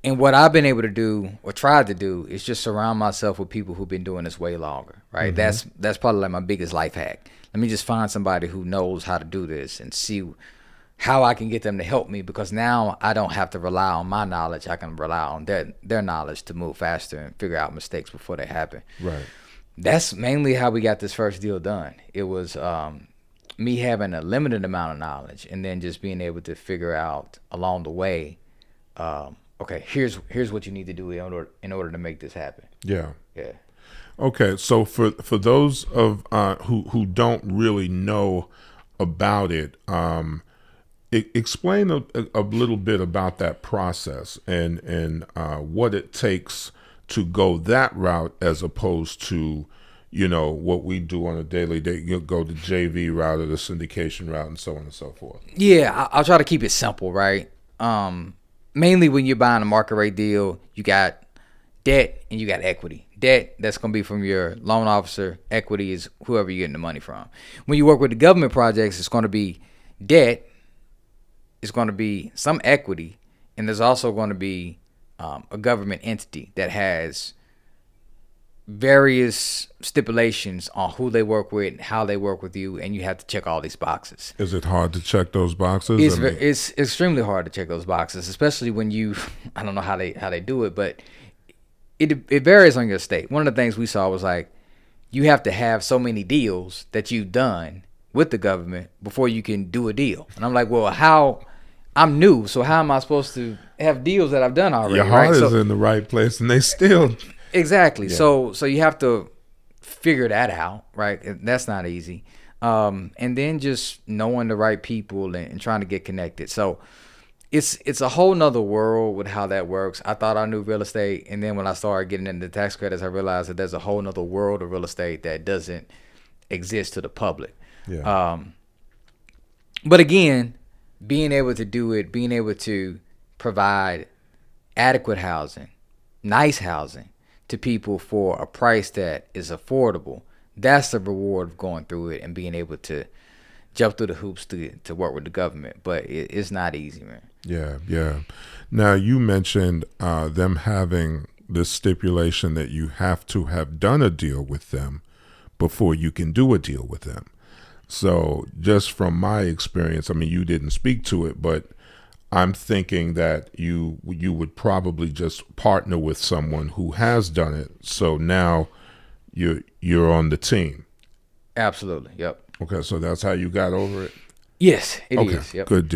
And what I've been able to do or tried to do is just surround myself with people who've been doing this way longer, right? That's probably like my biggest life hack. Let me just find somebody who knows how to do this and see how I can get them to help me, because now I don't have to rely on my knowledge. I can rely on their knowledge to move faster and figure out mistakes before they happen. Right. That's mainly how we got this first deal done. It was me having a limited amount of knowledge and then just being able to figure out along the way, okay, here's what you need to do in order to make this happen. Yeah. Yeah. Okay, so for those of who don't really know about it, explain a little bit about that process and what it takes to go that route as opposed to, what we do on a daily day. You'll go the JV route or the syndication route and so on and so forth. Yeah, I'll try to keep it simple, right? Mainly when you're buying a market rate deal, you got debt and you got equity. Debt, that's going to be from your loan officer. Equity is whoever you're getting the money from. When you work with the government projects, it's going to be debt, it's going to be some equity, and there's also going to be a government entity that has various stipulations on who they work with, how they work with you, and you have to check all these boxes. Is it hard to check those boxes? It's extremely hard to check those boxes, especially when I don't know how they do it, but it varies on your state. One of the things we saw was like, you have to have so many deals that you've done with the government before you can do a deal. And I'm like, well, I'm new, so how am I supposed to have deals that I've done already? Your heart is in the right place, and they still exactly. Yeah. So you have to figure that out, right? That's not easy. And then just knowing the right people and trying to get connected. So it's a whole nother world with how that works. I thought I knew real estate, and then when I started getting into tax credits, I realized that there's a whole nother world of real estate that doesn't exist to the public. Yeah. But again, being able to do it, being able to provide adequate housing, nice housing to people for a price that is affordable, that's the reward of going through it and being able to jump through the hoops to work with the government. But it's not easy, man. Yeah. Now, you mentioned them having this stipulation that you have to have done a deal with them before you can do a deal with them. So just from my experience, I mean, you didn't speak to it, but I'm thinking that you would probably just partner with someone who has done it. So now you're on the team. Absolutely. Yep. Okay, so that's how you got over it? Yes, it is. Okay, Yep. good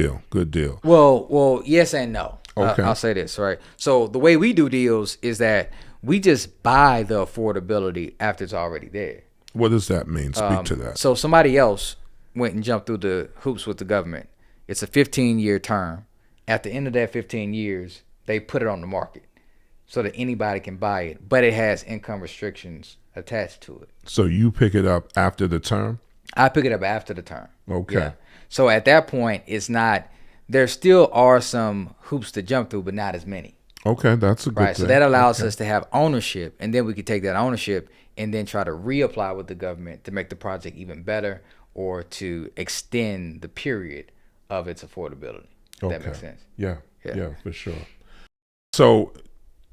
deal. Well, yes and no. Okay. I'll say this, right? So the way we do deals is that we just buy the affordability after it's already there. What does that mean? Speak to that. So somebody else went and jumped through the hoops with the government. It's a 15-year term. At the end of that 15 years, they put it on the market so that anybody can buy it, but it has income restrictions attached to it. So you pick it up after the term? I pick it up after the term. Okay. Yeah. So at that point, it's not, there still are some hoops to jump through, but not as many. Okay, that's a good Right. thing. So that allows us to have ownership, and then we can take that ownership and then try to reapply with the government to make the project even better or to extend the period of its affordability. If that makes sense. Yeah, for sure. So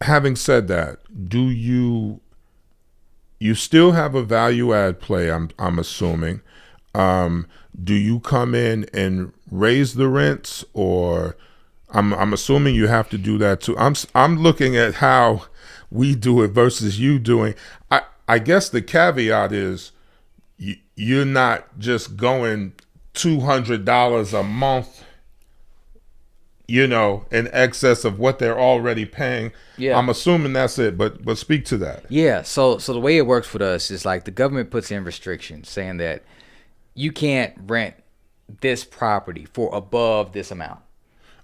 Having said that, do you still have a value add play? I'm assuming. Um, do you come in and raise the rents, or I'm assuming you have to do that too. I'm looking at how we do it versus you doing. I guess the caveat is you're not just going $200 a month, in excess of what they're already paying. Yeah. I'm assuming that's it, but speak to that. Yeah. So the way it works with us is like the government puts in restrictions saying that you can't rent this property for above this amount.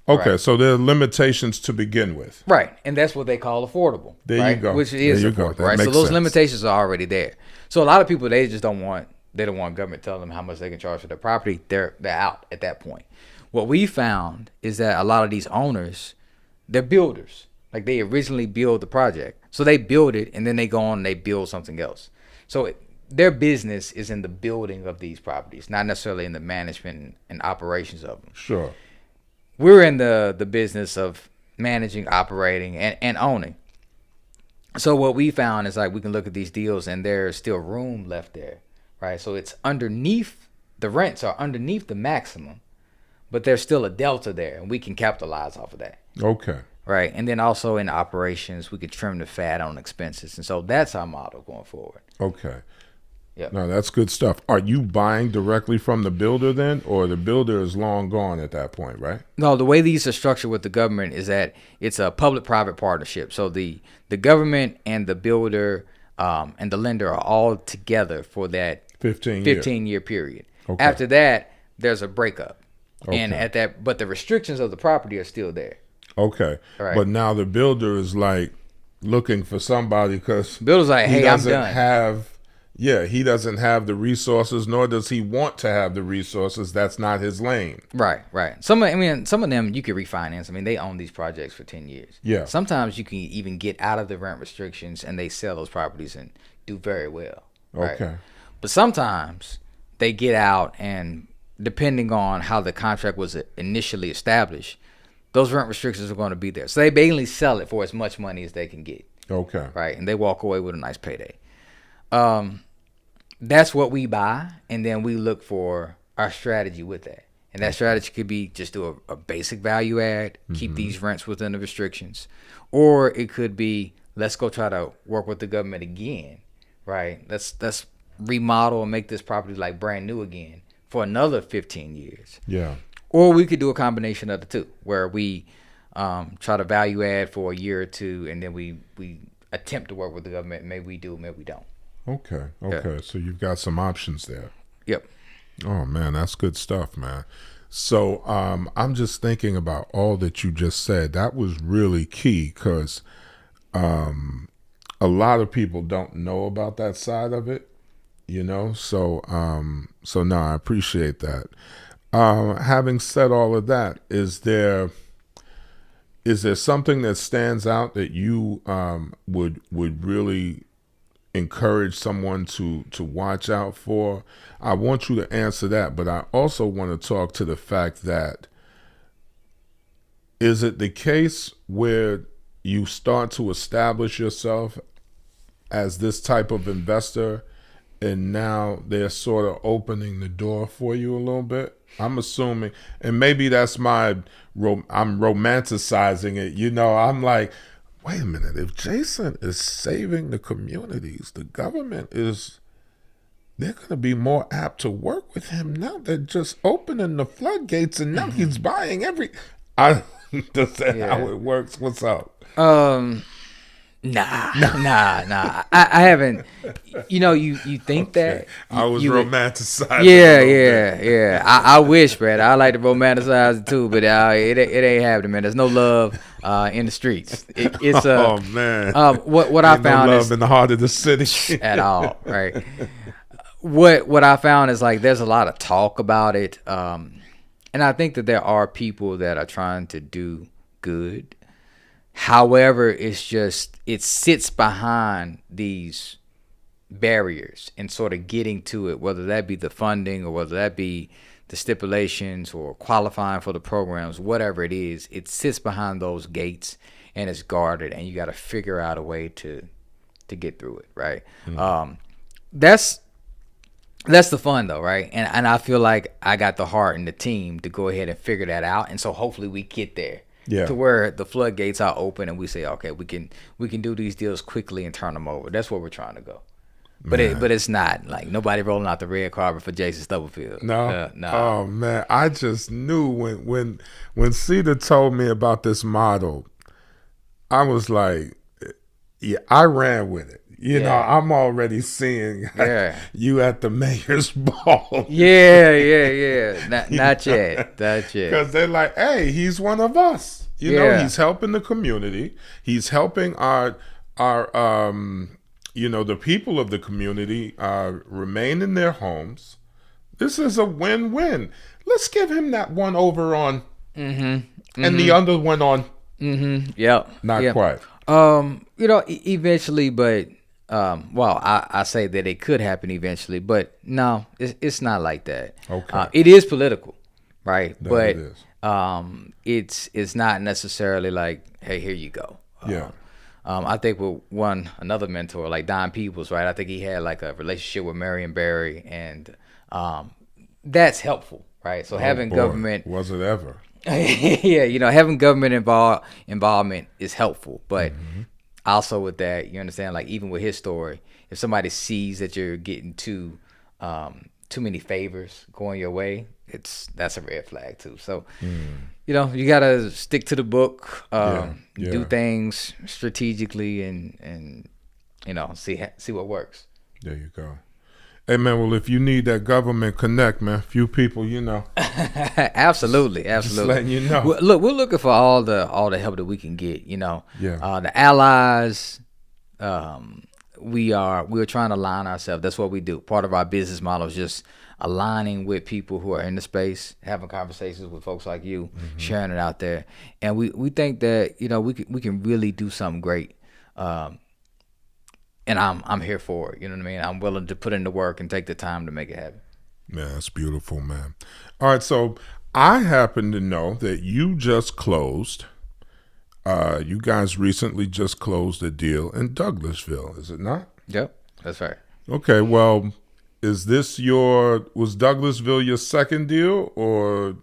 Okay, Right. so there are limitations to begin with. Right. And that's what they call affordable. There right? you go. Which is There you go. affordable, That right? So makes those sense. limitations are already there. So a lot of people, they don't want government telling them how much they can charge for their property. They're out at that point. What we found is that a lot of these owners, they're builders. Like they originally build the project. So they build it and then they go on and they build something else. So their business is in the building of these properties, not necessarily in the management and operations of them. Sure. We're in the business of managing, operating, and owning. So what we found is like we can look at these deals and there's still room left there, right? So it's underneath, the rents are underneath the maximum, but there's still a delta there and we can capitalize off of that. Okay. Right. And then also in operations, we could trim the fat on expenses. And so that's our model going forward. Okay. Yeah. No, that's good stuff. Are you buying directly from the builder then, or the builder is long gone at that point, right? No, the way these are structured with the government is that it's a public-private partnership. So the government and the builder and the lender are all together for that 15-year period. Okay. After that, there's a breakup. Okay. And but the restrictions of the property are still there. Okay. Right. But now the builder is like looking for somebody because Builder's like, hey, I'm done. He doesn't have the resources, nor does he want to have the resources. That's not his lane. Right. Some of them you can refinance. I mean, they own these projects for 10 years. Yeah. Sometimes you can even get out of the rent restrictions and they sell those properties and do very well. Right? Okay. But sometimes they get out and depending on how the contract was initially established, those rent restrictions are going to be there. So they basically sell it for as much money as they can get. Okay. Right. And they walk away with a nice payday. That's what we buy, and then we look for our strategy with that. And that strategy could be just do a basic value add, keep these rents within the restrictions. Or it could be, let's go try to work with the government again, right? Let's remodel and make this property like brand new again for another 15 years. Yeah. Or we could do a combination of the two, where we try to value add for a year or two, and then we attempt to work with the government. Maybe we do, maybe we don't. Okay. Yeah. So you've got some options there. Yep. Oh man, that's good stuff, man. So I'm just thinking about all that you just said. That was really key because a lot of people don't know about that side of it, So no, I appreciate that. Having said all of that, is there something that stands out that you would really encourage someone to watch out for? I want you to answer that, but I also want to talk to the fact that, is it the case where you start to establish yourself as this type of investor and now they're sort of opening the door for you a little bit? I'm assuming, and maybe that's I'm romanticizing it. I'm like, wait a minute, if Jason is saving the communities, the government they're going to be more apt to work with him now. They're just opening the floodgates and now he's buying does that how it works? What's up? Nah. I haven't. You think that I was romanticizing. Yeah. I wish, Brad. I like to romanticize it too, but it ain't happening, man. There's no love in the streets. It's oh man. What I found no love is in the heart of the city at all, right? What I found is like there's a lot of talk about it, and I think that there are people that are trying to do good. However, it sits behind these barriers and sort of getting to it, whether that be the funding or whether that be the stipulations or qualifying for the programs, whatever it is, it sits behind those gates and it's guarded, and you got to figure out a way to get through it, right? That's the fun though, right? And I feel like I got the heart and the team to go ahead and figure that out, and so hopefully we get there. Yeah. To where the floodgates are open and we say, okay, we can do these deals quickly and turn them over. That's where we're trying to go. But it's not like nobody rolling out the red carpet for Jason Stubblefield. No. No. Oh man, I just knew when Cedar told me about this model, I was like, yeah, I ran with it. You know, I'm already seeing you at the mayor's ball. Yeah. Not yet. Because they're like, hey, he's one of us. You know, he's helping the community. He's helping our the people of the community remain in their homes. This is a win-win. Let's give him that one over on, and the other one on. Not quite. Eventually, but I say that it could happen eventually, but no, it's not like that. Okay. It is political, right? That but it is. It's not necessarily like, hey, here you go. I think with another mentor like Don Peebles, right? I think he had like a relationship with Marion Barry, and that's helpful, right? So having government, was it ever? Having government involvement is helpful, but also with that, you understand, like even with his story, if somebody sees that you're getting too many favors going your way, that's a red flag too. So, you gotta stick to the book, do things strategically, and see what works. There you go. Hey man, well, if you need that government connect, man, few people, Absolutely. Just letting you know. Look, we're looking for all the help that we can get. The allies. We're trying to align ourselves. That's what we do. Part of our business model is just aligning with people who are in the space, having conversations with folks like you, sharing it out there, and we think that we can really do something great. And I'm here for it. You know what I mean? I'm willing to put in the work and take the time to make it happen. Yeah, that's beautiful, man. All right, so I happen to know that you just closed. You guys recently just closed a deal in Douglasville, is it not? Yep, that's right. Okay, well, was Douglasville your second deal, or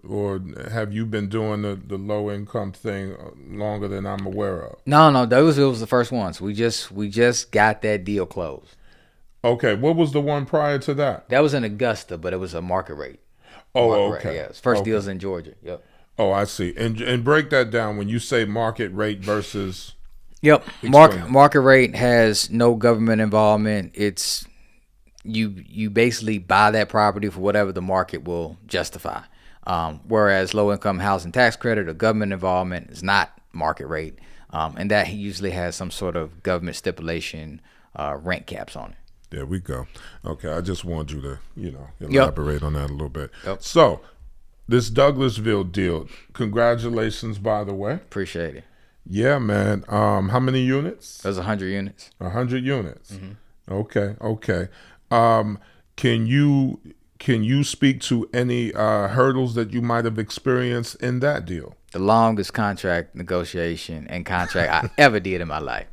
have you been doing the low income thing longer than I'm aware of? No, Douglasville was the first one. So we just got that deal closed. Okay, what was the one prior to that? That was in Augusta, but it was a market rate. Okay. Yeah, first deal's in Georgia. Yep. Oh, I see. And break that down when you say market rate versus. Yep. Market rate has no government involvement. It's you basically buy that property for whatever the market will justify. Whereas low income housing tax credit or government involvement is not market rate, and that usually has some sort of government stipulation, rent caps on it. There we go. Okay, I just wanted you to elaborate on that a little bit. Yep. So this Douglasville deal, congratulations, by the way. Appreciate it. Yeah, man. How many units? There's 100 units. 100 units. Okay. Can you speak to any hurdles that you might have experienced in that deal? The longest contract negotiation and contract I ever did in my life.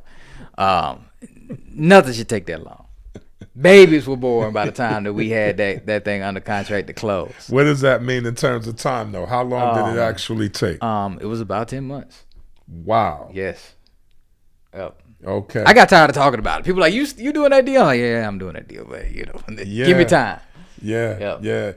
Nothing should take that long. Babies were born by the time that we had that thing under contract to close. What does that mean in terms of time, though? How long did it actually take? It was about 10 months. Wow. Yes. Yep. Okay. I got tired of talking about it. People are like, you doing that deal? Like, yeah, I'm doing that deal, but give me time. Yeah.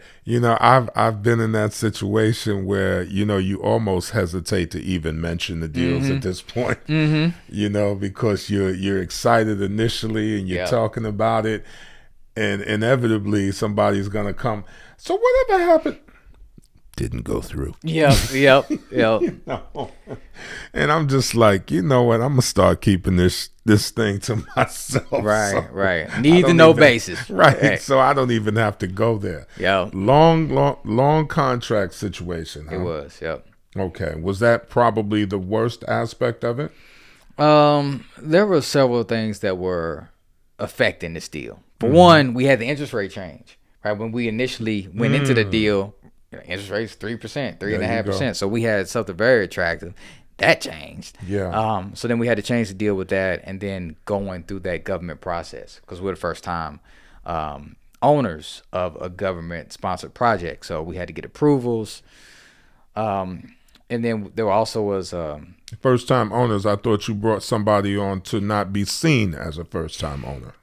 I've been in that situation where, you almost hesitate to even mention the deals at this point, because you're excited initially and you're talking about it, and inevitably somebody's going to come. So whatever happened didn't go through. Yep. And I'm just like, you know what? I'm going to start keeping this thing to myself. Right. Need to know basis. Right. Hey. So I don't even have to go there. Yeah. Long contract situation. Huh? It was. Yep. Okay. Was that probably the worst aspect of it? There were several things that were affecting this deal. For one, we had the interest rate change. Right. When we initially went into the deal, interest rates 3%, 3.5%. So we had something very attractive. that changed. Yeah. So then we had to change the deal with that, and then going through that government process because we're the first time owners of a government sponsored project. So we had to get approvals. And then there also was First time owners, I thought you brought somebody on to not be seen as a first time owner.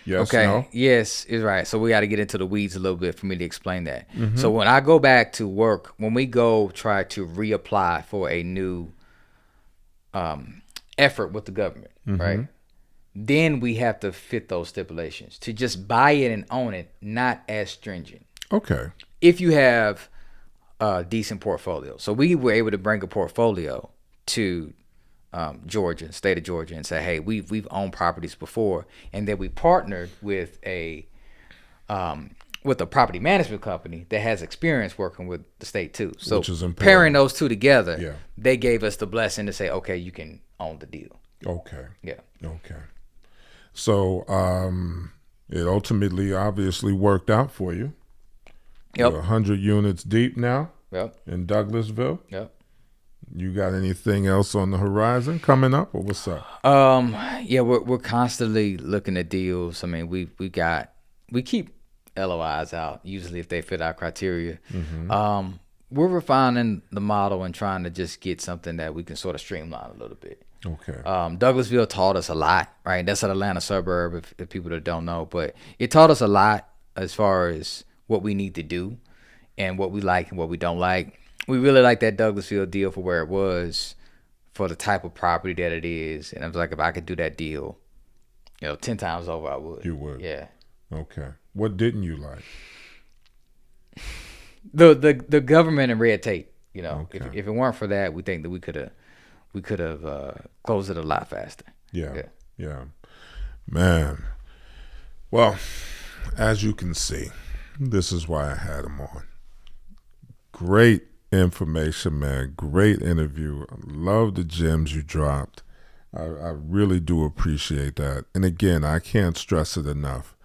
Yes, okay. no? Yes, is right. So we got to get into the weeds a little bit for me to explain that. So when I go back to work, when we go try to reapply for a new effort with the government, right? Then we have to fit those stipulations. To just buy it and own it, not as stringent. Okay. If you have a decent portfolio. So we were able to bring a portfolio to Georgia, state of Georgia, and say, hey, we've owned properties before, and then we partnered with a property management company that has experience working with the state too. So Which is important. pairing those two together, Yeah. they gave us the blessing to say, okay, you can own the deal. Okay. Yeah. Okay. So it ultimately obviously worked out for you. Yep. You're 100 units deep now Yep. in Douglasville. Yep. You got anything else on the horizon coming up, or what's up? Yeah, we're constantly looking at deals. I mean, we keep LOIs out usually if they fit our criteria. We're refining the model and trying to just get something that we can sort of streamline a little bit. Okay. Douglasville taught us a lot, right? That's an Atlanta suburb, if people that don't know, but it taught us a lot as far as what we need to do and what we like and what we don't like. We really like that Douglasville deal for where it was, for the type of property that it is. And I was like, if I could do that deal, 10 times over, I would. You would. Yeah. Okay. What didn't you like? The government and red tape. Okay. If it weren't for that, we think that we could have closed it a lot faster. Yeah. Man. Well, as you can see, this is why I had him on. Great information, man. Great interview. I love the gems you dropped. I really do appreciate that. And again, I can't stress it enough.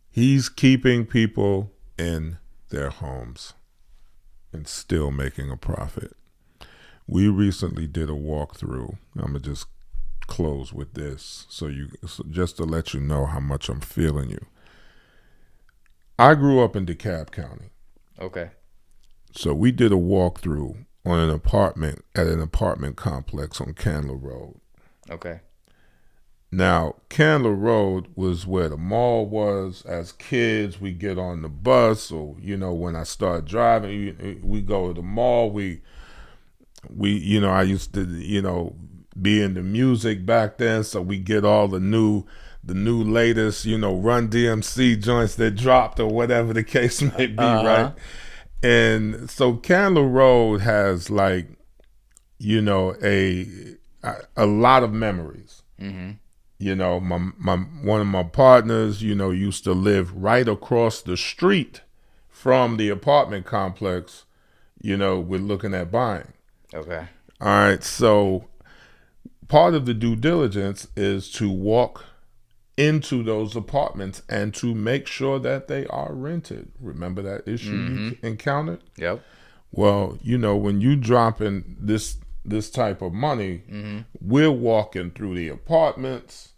He's keeping people in their homes and still making a profit. We recently did a walkthrough. I'm going to just close with this so just to let you know how much I'm feeling you. I grew up in DeKalb County. Okay. So we did a walkthrough on an apartment complex on Candler Road. Okay. Now, Candler Road was where the mall was. As kids, we get on the bus, or when I start driving, we go to the mall. We I used to be into music back then, so we get all the new latest Run DMC joints that dropped or whatever the case may be, right? And so Candler Road has a lot of memories. One of my partners, used to live right across the street from the apartment complex, we're looking at buying. Okay. All right. So part of the due diligence is to walk into those apartments and to make sure that they are rented. Remember that issue you encountered? Yep. Well, when you drop in this type of money, we're walking through the apartments.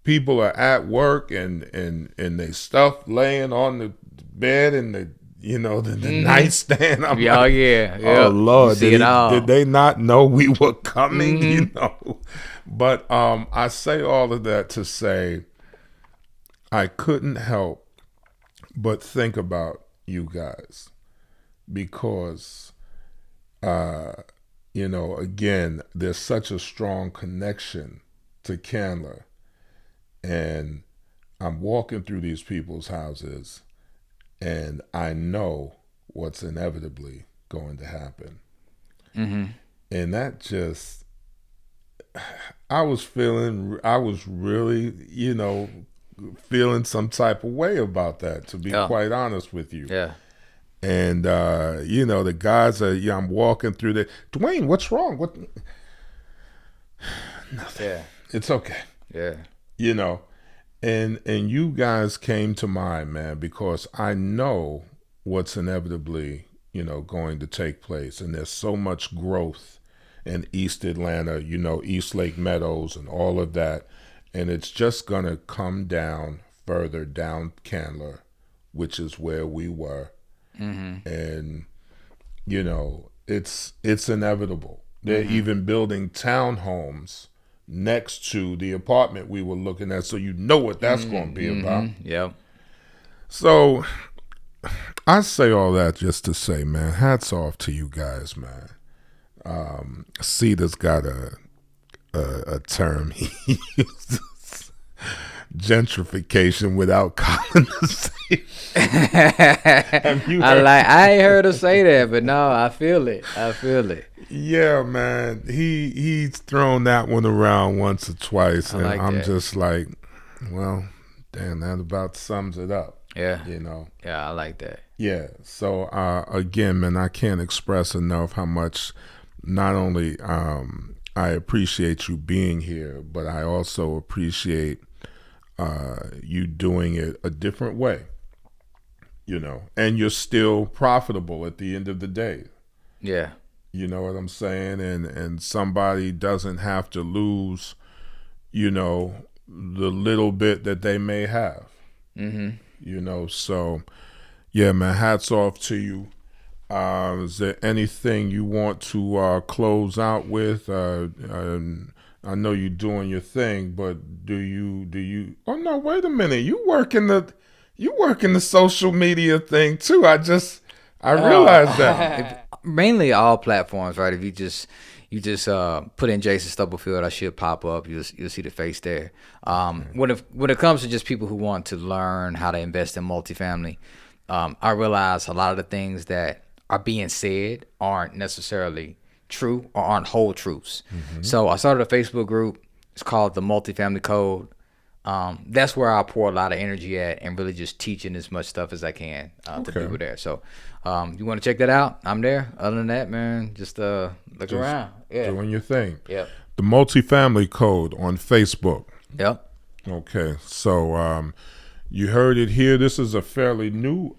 People are at work and they stuff laying on the bed and the nightstand. I'm like, yeah. Oh Lord, did they not know we were coming? But I say all of that to say I couldn't help but think about you guys because again, there's such a strong connection to Candler, and I'm walking through these people's houses and I know what's inevitably going to happen. And that just, I was really, feeling some type of way about that, to be quite honest with you. Yeah. And, the guys I'm walking through there. Dwayne, what's wrong? What? Nothing. Yeah. It's okay. Yeah. And you guys came to mind, man, because I know what's inevitably going to take place. And there's so much growth in East Atlanta, East Lake Meadows and all of that. And it's just going to come down further down Candler, which is where we were. And, it's inevitable. They're even building townhomes next to the apartment we were looking at. So what that's going to be about. Yep. So I say all that just to say, man, hats off to you guys, man. Cedar's got a term he uses, gentrification without colonization. I ain't heard her say that, but no, I feel it. Yeah, man. He's thrown that one around once or twice, and I'm just like, well, damn, that about sums it up. Yeah. Yeah, I like that. Yeah. So again, man, I can't express enough how much not only I appreciate you being here, but I also appreciate you doing it a different way. And you're still profitable at the end of the day. Yeah. You know what I'm saying? And somebody doesn't have to lose, the little bit that they may have. So yeah, man, hats off to you. Is there anything you want to close out with? I know you're doing your thing, but do you oh no, wait a minute. You work in the social media thing too. I realized that. Mainly all platforms, right? If you just put in Jason Stubblefield, I should pop up. You'll see the face there. When it comes to just people who want to learn how to invest in multifamily, I realize a lot of the things that are being said aren't necessarily true or aren't whole truths. So I started a Facebook group. It's called the Multifamily Code. That's where I pour a lot of energy at and really just teaching as much stuff as I can to people there. So you want to check that out? I'm there. Other than that, man, just look around. Yeah. Doing your thing. Yep. The Multifamily Code on Facebook. Yep. Okay. So you heard it here. This is a fairly new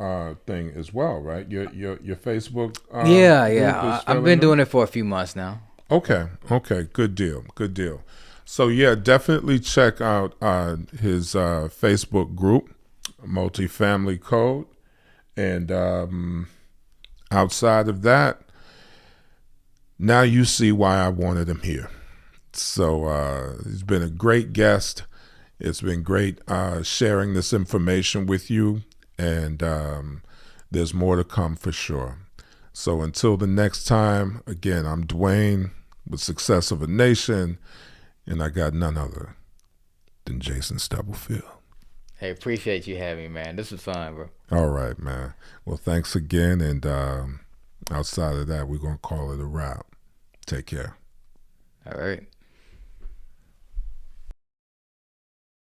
thing as well, right? Your Facebook yeah. I've been doing it for a few months now. Okay. Good deal. So yeah, definitely check out his Facebook group, Multifamily Code. And outside of that, now you see why I wanted him here. So he's been a great guest. It's been great sharing this information with you, and there's more to come for sure. So until the next time, again, I'm Dwayne with Success of a Nation, and I got none other than Jason Stubblefield. Hey, appreciate you having me, man. This was fun, bro. All right, man. Well, thanks again, and outside of that, we're going to call it a wrap. Take care. All right.